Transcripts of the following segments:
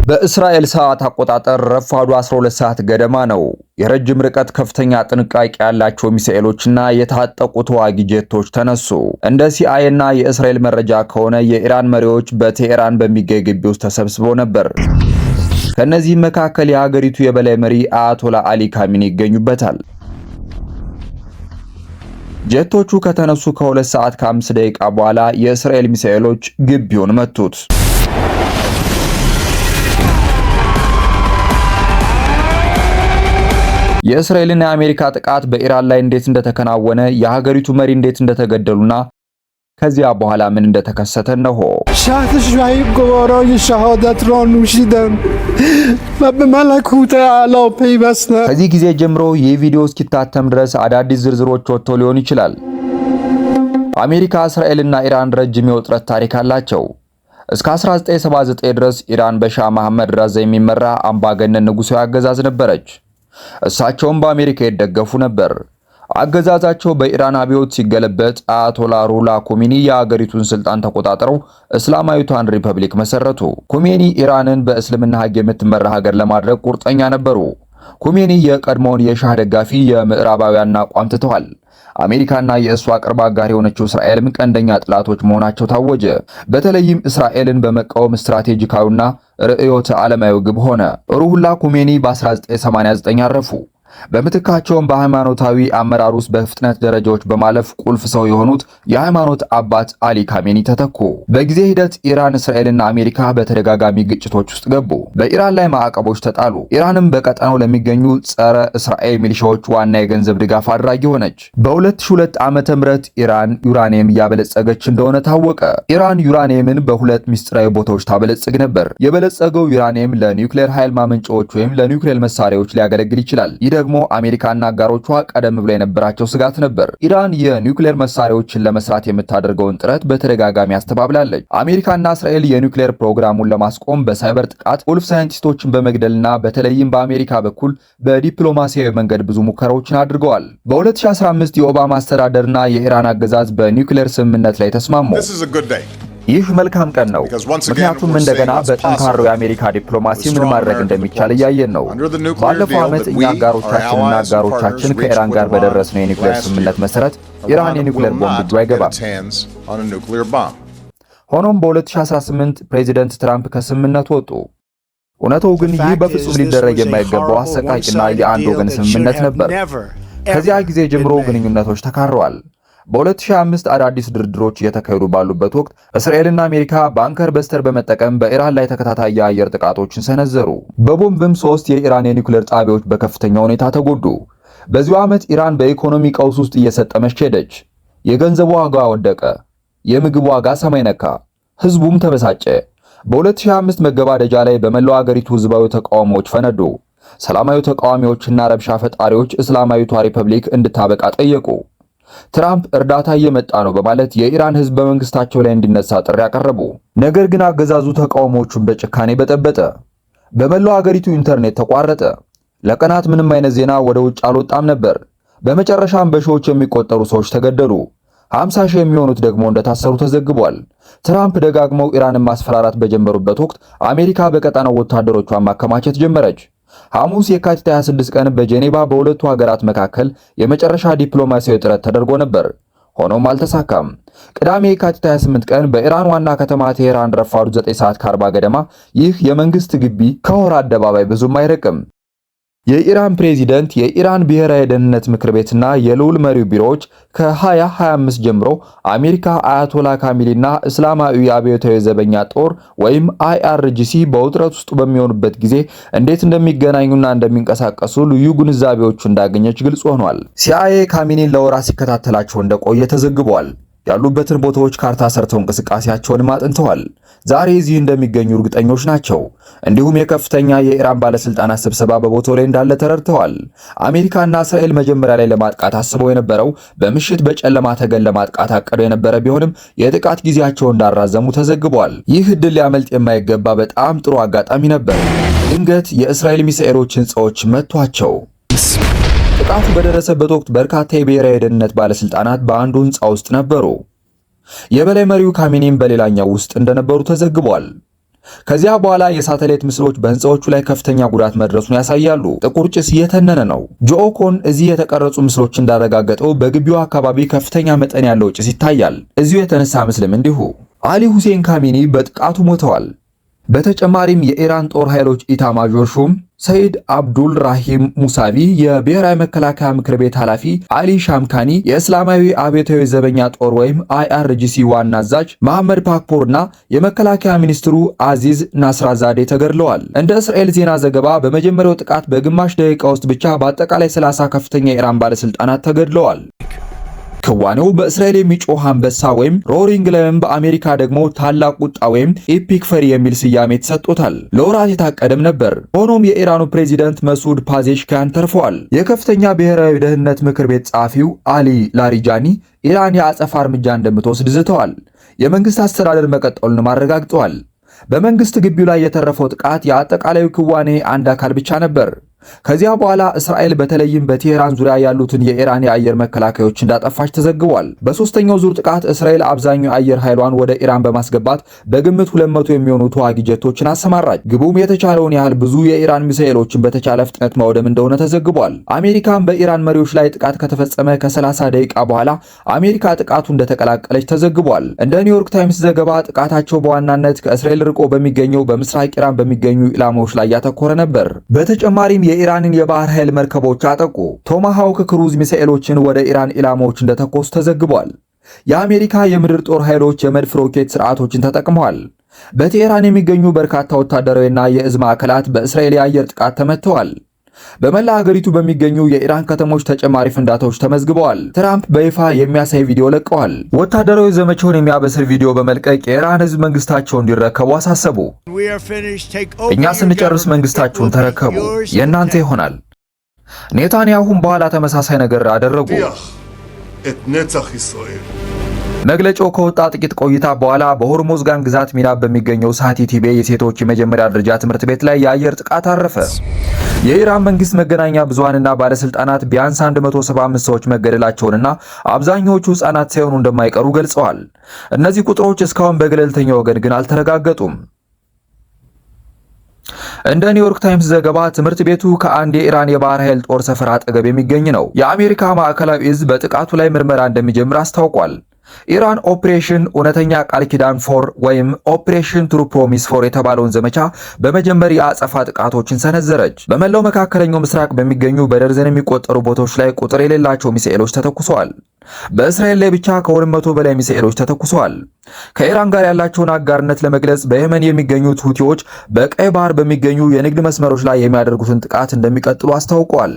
በእስራኤል ሰዓት አቆጣጠር ረፋዱ 12 ሰዓት ገደማ ነው። የረጅም ርቀት ከፍተኛ ጥንቃቄ ያላቸው ሚሳኤሎችና የታጠቁ ተዋጊ ጄቶች ተነሱ። እንደ ሲአይኤ እና የእስራኤል መረጃ ከሆነ የኢራን መሪዎች በቴሄራን በሚገኝ ግቢ ውስጥ ተሰብስበው ነበር። ከነዚህም መካከል የሀገሪቱ የበላይ መሪ አያቶላ አሊ ካሚኒ ይገኙበታል። ጄቶቹ ከተነሱ ከ2 ሰዓት ከ5 ደቂቃ በኋላ የእስራኤል ሚሳኤሎች ግቢውን መቱት። የእስራኤልና የአሜሪካ ጥቃት በኢራን ላይ እንዴት እንደተከናወነ የሀገሪቱ መሪ እንዴት እንደተገደሉና ከዚያ በኋላ ምን እንደተከሰተ ነው። ሻህት ሻሂብ ጎራይ ሸሃደት ራ ኑሺደም በመለኩት አላህ ፔይበስነ። ከዚህ ጊዜ ጀምሮ ይህ ቪዲዮ እስኪታተም ድረስ አዳዲስ ዝርዝሮች ወጥተው ሊሆን ይችላል። አሜሪካ፣ እስራኤልና ኢራን ረጅም የውጥረት ታሪክ አላቸው። እስከ 1979 ድረስ ኢራን በሻህ መሐመድ ረዛ የሚመራ አምባገነን ንጉሳዊ አገዛዝ ነበረች። እሳቸውም በአሜሪካ ይደገፉ ነበር። አገዛዛቸው በኢራን አብዮት ሲገለበጥ አያቶላ ሩላ ኮሜኒ የአገሪቱን ስልጣን ተቆጣጥረው እስላማዊቷን ሪፐብሊክ መሰረቱ። ኮሜኒ ኢራንን በእስልምና ሕግ የምትመራ ሀገር ለማድረግ ቁርጠኛ ነበሩ። ኮሜኒ የቀድሞውን የሻህ ደጋፊ የምዕራባውያን አቋም ትተዋል። አሜሪካና የእሷ ቅርብ አጋር የሆነችው እስራኤልም ቀንደኛ ጥላቶች መሆናቸው ታወጀ። በተለይም እስራኤልን በመቃወም ስትራቴጂካዊና ርዕዮተ ዓለማዊ ግብ ሆነ። ሩሁላ ኮሜኒ በ1989 አረፉ። በምትካቸውም በሃይማኖታዊ አመራር ውስጥ በፍጥነት ደረጃዎች በማለፍ ቁልፍ ሰው የሆኑት የሃይማኖት አባት አሊ ካሜኒ ተተኩ። በጊዜ ሂደት ኢራን፣ እስራኤልና አሜሪካ በተደጋጋሚ ግጭቶች ውስጥ ገቡ። በኢራን ላይ ማዕቀቦች ተጣሉ። ኢራንም በቀጠናው ለሚገኙ ጸረ እስራኤል ሚሊሻዎች ዋና የገንዘብ ድጋፍ አድራጊ ሆነች። በ2002 ዓመተ ምህረት ኢራን ዩራኒየም እያበለጸገች እንደሆነ ታወቀ። ኢራን ዩራኒየምን በሁለት ምስጢራዊ ቦታዎች ታበለጽግ ነበር። የበለጸገው ዩራኒየም ለኒውክሌር ኃይል ማመንጫዎች ወይም ለኒውክሌር መሳሪያዎች ሊያገለግል ይችላል። ደግሞ አሜሪካና አጋሮቿ ቀደም ብሎ የነበራቸው ስጋት ነበር። ኢራን የኒውክሌር መሳሪያዎችን ለመስራት የምታደርገውን ጥረት በተደጋጋሚ አስተባብላለች። አሜሪካና እስራኤል የኒውክሌር ፕሮግራሙን ለማስቆም በሳይበር ጥቃት ቁልፍ ሳይንቲስቶችን በመግደልና በተለይም በአሜሪካ በኩል በዲፕሎማሲያዊ መንገድ ብዙ ሙከራዎችን አድርገዋል። በ2015 የኦባማ አስተዳደርና የኢራን አገዛዝ በኒውክሌር ስምምነት ላይ ተስማሙ። ይህ መልካም ቀን ነው፣ ምክንያቱም እንደገና በጠንካራው የአሜሪካ ዲፕሎማሲ ምን ማድረግ እንደሚቻል እያየን ነው። ባለፈው ዓመት እኛ አጋሮቻችንና አጋሮቻችን ከኢራን ጋር በደረስነው የኒውክሌር ስምምነት መሰረት ኢራን የኒውክሌር ቦምብ እጁ አይገባም። ሆኖም በ2018 ፕሬዚደንት ትራምፕ ከስምምነቱ ወጡ። እውነታው ግን ይህ በፍጹም ሊደረግ የማይገባው አሰቃቂና የአንድ ወገን ስምምነት ነበር። ከዚያ ጊዜ ጀምሮ ግንኙነቶች ተካረዋል። በ2025 አዳዲስ ድርድሮች እየተካሄዱ ባሉበት ወቅት እስራኤልና አሜሪካ ባንከር በስተር በመጠቀም በኢራን ላይ ተከታታይ የአየር ጥቃቶችን ሰነዘሩ። በቦምብም 3 የኢራን የኒውክሌር ጣቢያዎች በከፍተኛ ሁኔታ ተጎዱ። በዚሁ ዓመት ኢራን በኢኮኖሚ ቀውስ ውስጥ እየሰጠመች ሄደች። የገንዘብ ዋጋ ወደቀ። የምግብ ዋጋ ሰማይ ነካ። ህዝቡም ተበሳጨ። በ2025 መገባደጃ ላይ በመላው አገሪቱ ህዝባዊ ተቃውሞዎች ፈነዱ። ሰላማዊ ተቃዋሚዎችና ረብሻ ፈጣሪዎች እስላማዊቷ ሪፐብሊክ እንድታበቃ ጠየቁ። ትራምፕ እርዳታ እየመጣ ነው በማለት የኢራን ህዝብ በመንግስታቸው ላይ እንዲነሳ ጥሪ ያቀረቡ። ነገር ግን አገዛዙ ተቃውሞዎቹን በጭካኔ በጠበጠ። በመላው አገሪቱ ኢንተርኔት ተቋረጠ። ለቀናት ምንም አይነት ዜና ወደ ውጭ አልወጣም ነበር። በመጨረሻም በሺዎች የሚቆጠሩ ሰዎች ተገደሉ። 50 ሺህ የሚሆኑት ደግሞ እንደታሰሩ ተዘግቧል። ትራምፕ ደጋግመው ኢራንን ማስፈራራት በጀመሩበት ወቅት አሜሪካ በቀጠናው ወታደሮቿን ማከማቸት ጀመረች። ሐሙስ የካቲት 26 ቀን በጄኔቫ በሁለቱ ሀገራት መካከል የመጨረሻ ዲፕሎማሲያዊ ጥረት ተደርጎ ነበር። ሆኖም አልተሳካም። ቅዳሜ የካቲት 28 ቀን በኢራን ዋና ከተማ ቴሄራን ረፋዱ 9 ሰዓት ከ40 ገደማ ይህ የመንግስት ግቢ ከሆራ አደባባይ ብዙም አይርቅም። የኢራን ፕሬዚደንት፣ የኢራን ብሔራዊ ደህንነት ምክር ቤትና የልዑል መሪው ቢሮዎች ከ2025 ጀምሮ አሜሪካ፣ አያቶላ ካሚሊና እስላማዊ አብዮታዊ ዘበኛ ጦር ወይም IRGC በውጥረት ውስጥ በሚሆኑበት ጊዜ እንዴት እንደሚገናኙና እንደሚንቀሳቀሱ ልዩ ግንዛቤዎቹ እንዳገኘች ግልጽ ሆኗል። CIA ካሚኒን ለወራት ሲከታተላቸው እንደቆየ ተዘግቧል። ያሉበትን ቦታዎች ካርታ ሰርተው እንቅስቃሴያቸውን አጥንተዋል። ዛሬ እዚህ እንደሚገኙ እርግጠኞች ናቸው። እንዲሁም የከፍተኛ የኢራን ባለስልጣናት ስብሰባ በቦታው ላይ እንዳለ ተረድተዋል። አሜሪካና እስራኤል መጀመሪያ ላይ ለማጥቃት አስበው የነበረው በምሽት በጨለማ ተገን ለማጥቃት አቅደው የነበረ ቢሆንም የጥቃት ጊዜያቸውን እንዳራዘሙ ተዘግቧል። ይህ ዕድል ሊያመልጥ የማይገባ በጣም ጥሩ አጋጣሚ ነበር። ድንገት የእስራኤል ሚሳኤሎች ህንፃዎች መቷቸው። ጥቃቱ በደረሰበት ወቅት በርካታ የብሔራዊ ደህንነት ባለስልጣናት በአንዱ ህንፃ ውስጥ ነበሩ። የበላይ መሪው ካሚኒም በሌላኛው ውስጥ እንደነበሩ ተዘግቧል። ከዚያ በኋላ የሳተላይት ምስሎች በህንፃዎቹ ላይ ከፍተኛ ጉዳት መድረሱን ያሳያሉ። ጥቁር ጭስ እየተነነ ነው። ጆኦኮን እዚህ የተቀረጹ ምስሎች እንዳረጋገጠው በግቢው አካባቢ ከፍተኛ መጠን ያለው ጭስ ይታያል። እዚሁ የተነሳ ምስልም እንዲሁ። አሊ ሁሴን ካሚኒ በጥቃቱ ሞተዋል። በተጨማሪም የኢራን ጦር ኃይሎች ኢታማዦር ሹም ሰይድ አብዱል ራሂም ሙሳቪ፣ የብሔራዊ መከላከያ ምክር ቤት ኃላፊ አሊ ሻምካኒ፣ የእስላማዊ አብዮታዊ ዘበኛ ጦር ወይም አይአርጂሲ ዋና አዛዥ መሐመድ ፓክፖር እና የመከላከያ ሚኒስትሩ አዚዝ ናስራዛዴ ተገድለዋል። እንደ እስራኤል ዜና ዘገባ በመጀመሪያው ጥቃት በግማሽ ደቂቃ ውስጥ ብቻ በአጠቃላይ 30 ከፍተኛ የኢራን ባለስልጣናት ተገድለዋል። ክዋኔው በእስራኤል የሚጮህ አንበሳ ወይም ሮሪንግ ላየን፣ በአሜሪካ ደግሞ ታላቅ ቁጣ ወይም ኤፒክ ፈሪ የሚል ስያሜ ተሰጥቶታል። ለወራት የታቀደም ነበር። ሆኖም የኢራኑ ፕሬዚደንት መሱድ ፓዜሽኪያን ተርፈዋል። የከፍተኛ ብሔራዊ ደህንነት ምክር ቤት ጸሐፊው አሊ ላሪጃኒ ኢራን የአጸፋ እርምጃ እንደምትወስድ ዝተዋል። የመንግስት አስተዳደር መቀጠሉንም አረጋግጠዋል። በመንግስት ግቢው ላይ የተረፈው ጥቃት የአጠቃላዩ ክዋኔ አንድ አካል ብቻ ነበር። ከዚያ በኋላ እስራኤል በተለይም በቴህራን ዙሪያ ያሉትን የኢራን የአየር መከላከያዎች እንዳጠፋች ተዘግቧል። በሶስተኛው ዙር ጥቃት እስራኤል አብዛኛው አየር ኃይሏን ወደ ኢራን በማስገባት በግምት 200 የሚሆኑ ተዋጊ ጀቶችን አሰማራች። ግቡም የተቻለውን ያህል ብዙ የኢራን ሚሳኤሎችን በተቻለ ፍጥነት ማውደም እንደሆነ ተዘግቧል። አሜሪካም በኢራን መሪዎች ላይ ጥቃት ከተፈጸመ ከ30 ደቂቃ በኋላ አሜሪካ ጥቃቱ እንደተቀላቀለች ተዘግቧል። እንደ ኒውዮርክ ታይምስ ዘገባ ጥቃታቸው በዋናነት ከእስራኤል ርቆ በሚገኘው በምስራቅ ኢራን በሚገኙ ኢላማዎች ላይ ያተኮረ ነበር። በተጨማሪም የኢራንን የባህር ኃይል መርከቦች አጠቁ። ቶማሃውክ ክሩዝ ሚሳኤሎችን ወደ ኢራን ኢላማዎች እንደተኮሱ ተዘግቧል። የአሜሪካ የምድር ጦር ኃይሎች የመድፍ ሮኬት ስርዓቶችን ተጠቅመዋል። በቴህራን የሚገኙ በርካታ ወታደራዊና የእዝ ማዕከላት በእስራኤል የአየር ጥቃት ተመትተዋል። በመላ ሀገሪቱ በሚገኙ የኢራን ከተሞች ተጨማሪ ፍንዳታዎች ተመዝግበዋል። ትራምፕ በይፋ የሚያሳይ ቪዲዮ ለቀዋል። ወታደራዊ ዘመቻውን የሚያበስር ቪዲዮ በመልቀቅ የኢራን ሕዝብ መንግስታቸውን እንዲረከቡ አሳሰቡ። እኛ ስንጨርስ መንግስታችሁን ተረከቡ፣ የእናንተ ይሆናል። ኔታንያሁም በኋላ ተመሳሳይ ነገር አደረጉ። መግለጫው ከወጣ ጥቂት ቆይታ በኋላ በሆርሙዝጋን ግዛት ሚናብ በሚገኘው ሳቲ ቲቤ የሴቶች የመጀመሪያ ደረጃ ትምህርት ቤት ላይ የአየር ጥቃት አረፈ። የኢራን መንግስት መገናኛ ብዙሃንና ባለስልጣናት ቢያንስ 175 ሰዎች መገደላቸውንና አብዛኛዎቹ ህጻናት ሳይሆኑ እንደማይቀሩ ገልጸዋል። እነዚህ ቁጥሮች እስካሁን በገለልተኛ ወገን ግን አልተረጋገጡም። እንደ ኒውዮርክ ታይምስ ዘገባ ትምህርት ቤቱ ከአንድ የኢራን የባህር ኃይል ጦር ሰፈር አጠገብ የሚገኝ ነው። የአሜሪካ ማዕከላዊ እዝ በጥቃቱ ላይ ምርመራ እንደሚጀምር አስታውቋል። ኢራን ኦፕሬሽን እውነተኛ ቃል ኪዳን ፎር ወይም ኦፕሬሽን ትሩ ፕሮሚስ ፎር የተባለውን ዘመቻ በመጀመር የአጸፋ ጥቃቶችን ሰነዘረች። በመላው መካከለኛው ምስራቅ በሚገኙ በደርዘን የሚቆጠሩ ቦታዎች ላይ ቁጥር የሌላቸው ሚሳኤሎች ተተኩሰዋል። በእስራኤል ላይ ብቻ ከ200 በላይ ሚሳኤሎች ተተኩሰዋል። ከኢራን ጋር ያላቸውን አጋርነት ለመግለጽ በየመን የሚገኙት ሁቲዎች በቀይ ባህር በሚገኙ የንግድ መስመሮች ላይ የሚያደርጉትን ጥቃት እንደሚቀጥሉ አስታውቀዋል።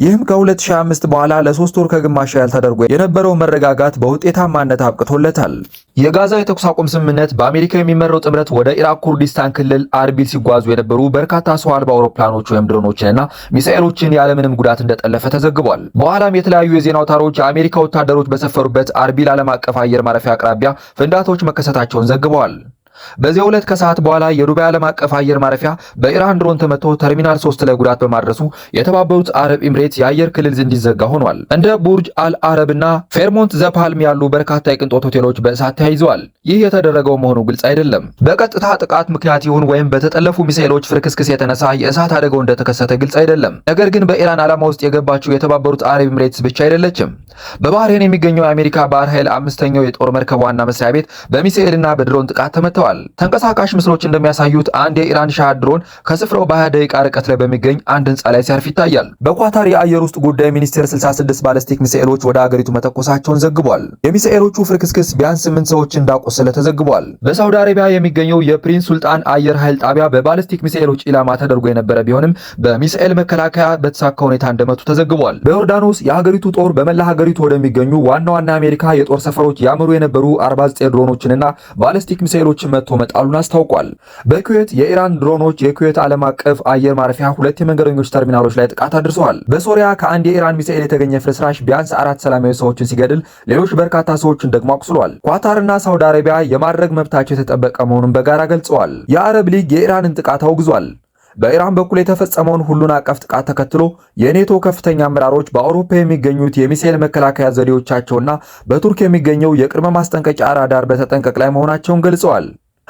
ይህም ከ2025 በኋላ ለ3 ወር ከግማሽ ያህል ተደርጎ የነበረው መረጋጋት በውጤታማነት አብቅቶለታል። የጋዛ የተኩስ አቁም ስምምነት በአሜሪካ የሚመራው ጥምረት ወደ ኢራቅ ኩርዲስታን ክልል አርቢል ሲጓዙ የነበሩ በርካታ ሰው አልባ አውሮፕላኖች ወይም ድሮኖችንና ሚሳኤሎችን ያለምንም ጉዳት እንደጠለፈ ተዘግቧል። በኋላም የተለያዩ የዜና አውታሮች የአሜሪካ ወታደሮች በሰፈሩበት አርቢል ዓለም አቀፍ አየር ማረፊያ አቅራቢያ ፍንዳታዎች መከሰታቸውን ዘግበዋል። በዚያው ዕለት ከሰዓት በኋላ የዱባይ ዓለም አቀፍ አየር ማረፊያ በኢራን ድሮን ተመቶ ተርሚናል 3 ላይ ጉዳት በማድረሱ የተባበሩት አረብ ኤምሬት የአየር ክልል እንዲዘጋ ሆኗል። እንደ ቡርጅ አል አረብና ፌርሞንት ዘፓልም ያሉ በርካታ የቅንጦት ሆቴሎች በእሳት ተያይዘዋል። ይህ የተደረገው መሆኑ ግልጽ አይደለም። በቀጥታ ጥቃት ምክንያት ይሁን ወይም በተጠለፉ ሚሳኤሎች ፍርክስክስ የተነሳ የእሳት አደጋው እንደተከሰተ ግልጽ አይደለም። ነገር ግን በኢራን ዓላማ ውስጥ የገባችው የተባበሩት አረብ ኤምሬትስ ብቻ አይደለችም። በባህሬን የሚገኘው የአሜሪካ ባህር ኃይል 5ኛው የጦር መርከብ ዋና መስሪያ ቤት በሚሳኤልና በድሮን ጥቃት ተመተዋል። ተንቀሳቃሽ ምስሎች እንደሚያሳዩት አንድ የኢራን ሻህ ድሮን ከስፍራው በ20 ደቂቃ ርቀት ላይ በሚገኝ አንድ ህንፃ ላይ ሲያርፍ ይታያል። በኳታር የአየር ውስጥ ጉዳይ ሚኒስቴር 66 ባለስቲክ ሚሳኤሎች ወደ ሀገሪቱ መተኮሳቸውን ዘግቧል። የሚሳኤሎቹ ፍርክስክስ ቢያንስ 8 ሰዎችን እንዳቆሰለ ተዘግቧል። በሳውዲ አረቢያ የሚገኘው የፕሪንስ ሱልጣን አየር ኃይል ጣቢያ በባለስቲክ ሚሳኤሎች ኢላማ ተደርጎ የነበረ ቢሆንም በሚሳኤል መከላከያ በተሳካ ሁኔታ እንደመቱ ተዘግቧል። በዮርዳኖስ የሀገሪቱ ጦር በመላ ሀገሪቱ ወደሚገኙ ዋና ዋና አሜሪካ የጦር ሰፈሮች ያመሩ የነበሩ 49 ድሮኖችንና ባለስቲክ ሚሳኤሎችን መጥቶ መጣሉን አስታውቋል። በኩዌት የኢራን ድሮኖች የኩዌት ዓለም አቀፍ አየር ማረፊያ 2 የመንገደኞች ተርሚናሎች ላይ ጥቃት አድርሰዋል። በሶሪያ ከአንድ የኢራን ሚሳኤል የተገኘ ፍርስራሽ ቢያንስ 4 ሰላማዊ ሰዎችን ሲገድል ሌሎች በርካታ ሰዎችን ደግሞ አቁስሏል። ኳታርና ሳውዲ አረቢያ የማድረግ መብታቸው የተጠበቀ መሆኑን በጋራ ገልጸዋል። የአረብ ሊግ የኢራንን ጥቃት አውግዟል። በኢራን በኩል የተፈጸመውን ሁሉን አቀፍ ጥቃት ተከትሎ የኔቶ ከፍተኛ አመራሮች በአውሮፓ የሚገኙት የሚሳኤል መከላከያ ዘዴዎቻቸውና በቱርክ የሚገኘው የቅድመ ማስጠንቀቂያ ራዳር በተጠንቀቅ ላይ መሆናቸውን ገልጸዋል።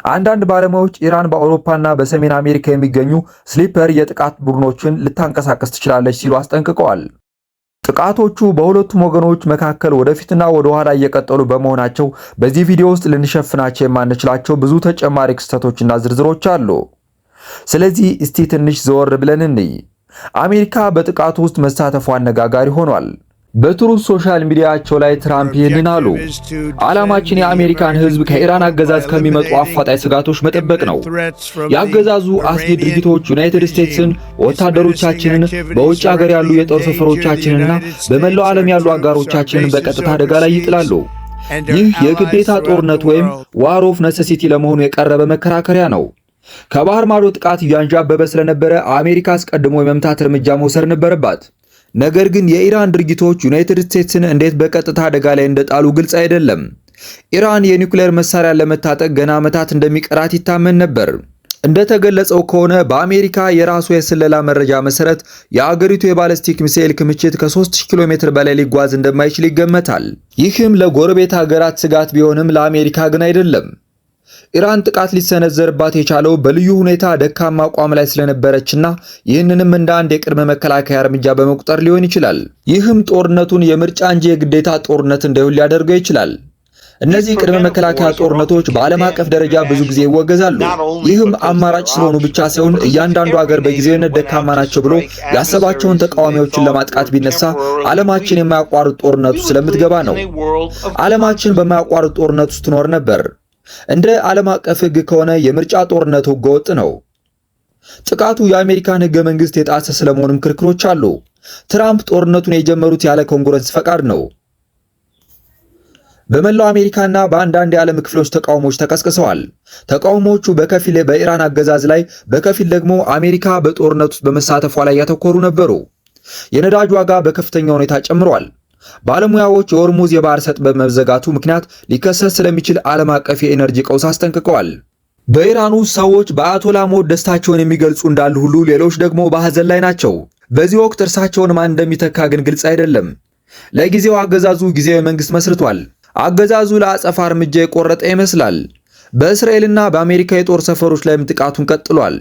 አንዳንድ ባለሙያዎች ኢራን በአውሮፓና በሰሜን አሜሪካ የሚገኙ ስሊፐር የጥቃት ቡድኖችን ልታንቀሳቀስ ትችላለች ሲሉ አስጠንቅቀዋል። ጥቃቶቹ በሁለቱም ወገኖች መካከል ወደፊትና ወደ ኋላ እየቀጠሉ በመሆናቸው በዚህ ቪዲዮ ውስጥ ልንሸፍናቸው የማንችላቸው ብዙ ተጨማሪ ክስተቶችና ዝርዝሮች አሉ። ስለዚህ እስቲ ትንሽ ዘወር ብለን እንይ። አሜሪካ በጥቃቱ ውስጥ መሳተፉ አነጋጋሪ ሆኗል። በትሩዝ ሶሻል ሚዲያቸው ላይ ትራምፕ ይህንን አሉ። ዓላማችን የአሜሪካን ሕዝብ ከኢራን አገዛዝ ከሚመጡ አፋጣኝ ስጋቶች መጠበቅ ነው። የአገዛዙ አስጊ ድርጊቶች ዩናይትድ ስቴትስን፣ ወታደሮቻችንን፣ በውጭ ሀገር ያሉ የጦር ሰፈሮቻችንንና በመላው ዓለም ያሉ አጋሮቻችንን በቀጥታ አደጋ ላይ ይጥላሉ። ይህ የግዴታ ጦርነት ወይም ዋር ኦፍ ነሰሲቲ ለመሆኑ የቀረበ መከራከሪያ ነው። ከባህር ማዶ ጥቃት እያንዣበበ ስለነበረ አሜሪካ አስቀድሞ የመምታት እርምጃ መውሰድ ነበረባት። ነገር ግን የኢራን ድርጊቶች ዩናይትድ ስቴትስን እንዴት በቀጥታ አደጋ ላይ እንደጣሉ ግልጽ አይደለም። ኢራን የኒውክሌር መሳሪያ ለመታጠቅ ገና ዓመታት እንደሚቀራት ይታመን ነበር። እንደተገለጸው ከሆነ በአሜሪካ የራሱ የስለላ መረጃ መሰረት የአገሪቱ የባለስቲክ ሚሳኤል ክምችት ከ3000 ኪሎ ሜትር በላይ ሊጓዝ እንደማይችል ይገመታል። ይህም ለጎረቤት ሀገራት ስጋት ቢሆንም ለአሜሪካ ግን አይደለም። ኢራን ጥቃት ሊሰነዘርባት የቻለው በልዩ ሁኔታ ደካማ አቋም ላይ ስለነበረችና ይህንንም እንደ አንድ የቅድመ መከላከያ እርምጃ በመቁጠር ሊሆን ይችላል። ይህም ጦርነቱን የምርጫ እንጂ የግዴታ ጦርነት እንዳይሆን ሊያደርገው ይችላል። እነዚህ ቅድመ መከላከያ ጦርነቶች በዓለም አቀፍ ደረጃ ብዙ ጊዜ ይወገዛሉ። ይህም አማራጭ ስለሆኑ ብቻ ሳይሆን እያንዳንዱ ሀገር በጊዜያዊነት ደካማ ናቸው ብሎ ያሰባቸውን ተቃዋሚዎችን ለማጥቃት ቢነሳ ዓለማችን የማያቋርጥ ጦርነት ውስጥ ስለምትገባ ነው። ዓለማችን በማያቋርጥ ጦርነት ውስጥ ትኖር ነበር። እንደ ዓለም አቀፍ ሕግ ከሆነ የምርጫ ጦርነት ሕገወጥ ነው። ጥቃቱ የአሜሪካን ሕገ መንግሥት የጣሰ ስለመሆኑም ክርክሮች አሉ። ትራምፕ ጦርነቱን የጀመሩት ያለ ኮንግረስ ፈቃድ ነው። በመላው አሜሪካና በአንዳንድ የዓለም ክፍሎች ተቃውሞዎች ተቀስቅሰዋል። ተቃውሞዎቹ በከፊል በኢራን አገዛዝ ላይ፣ በከፊል ደግሞ አሜሪካ በጦርነት ውስጥ በመሳተፏ ላይ ያተኮሩ ነበሩ። የነዳጅ ዋጋ በከፍተኛ ሁኔታ ጨምሯል። ባለሙያዎች የሆርሙዝ የባህር ሰጥ በመዘጋቱ ምክንያት ሊከሰት ስለሚችል ዓለም አቀፍ የኤነርጂ ቀውስ አስጠንቅቀዋል። በኢራኑ ሰዎች በአያቶላ ሞት ደስታቸውን የሚገልጹ እንዳሉ ሁሉ ሌሎች ደግሞ በሐዘን ላይ ናቸው። በዚህ ወቅት እርሳቸውን ማን እንደሚተካ ግን ግልጽ አይደለም። ለጊዜው አገዛዙ ጊዜያዊ መንግስት መስርቷል። አገዛዙ ለአጸፋ እርምጃ የቆረጠ ይመስላል። በእስራኤልና በአሜሪካ የጦር ሰፈሮች ላይም ጥቃቱን ቀጥሏል።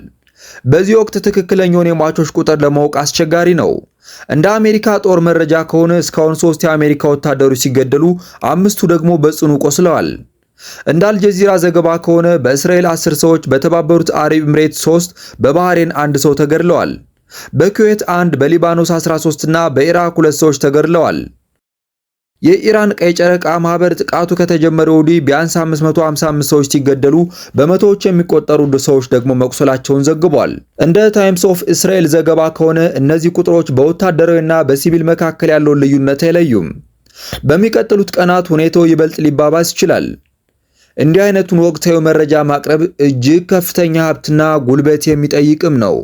በዚህ ወቅት ትክክለኛውን የሟቾች ቁጥር ለማወቅ አስቸጋሪ ነው። እንደ አሜሪካ ጦር መረጃ ከሆነ እስካሁን 3 የአሜሪካ ወታደሮች ሲገደሉ 5ቱ ደግሞ በጽኑ ቆስለዋል። እንደ አልጀዚራ ዘገባ ከሆነ በእስራኤል 10 ሰዎች፣ በተባበሩት አረብ ኤምሬት 3፣ በባህሬን 1 ሰው ተገድለዋል። በኩዌት 1፣ በሊባኖስ 13 እና በኢራቅ 2 ሰዎች ተገድለዋል። የኢራን ቀይ ጨረቃ ማህበር ጥቃቱ ከተጀመረ ወዲህ ቢያንስ 555 ሰዎች ሲገደሉ በመቶዎች የሚቆጠሩ ሰዎች ደግሞ መቁሰላቸውን ዘግቧል። እንደ ታይምስ ኦፍ እስራኤል ዘገባ ከሆነ እነዚህ ቁጥሮች በወታደራዊና በሲቪል መካከል ያለውን ልዩነት አይለዩም። በሚቀጥሉት ቀናት ሁኔታው ይበልጥ ሊባባስ ይችላል። እንዲህ አይነቱን ወቅታዊ መረጃ ማቅረብ እጅግ ከፍተኛ ሀብትና ጉልበት የሚጠይቅም ነው።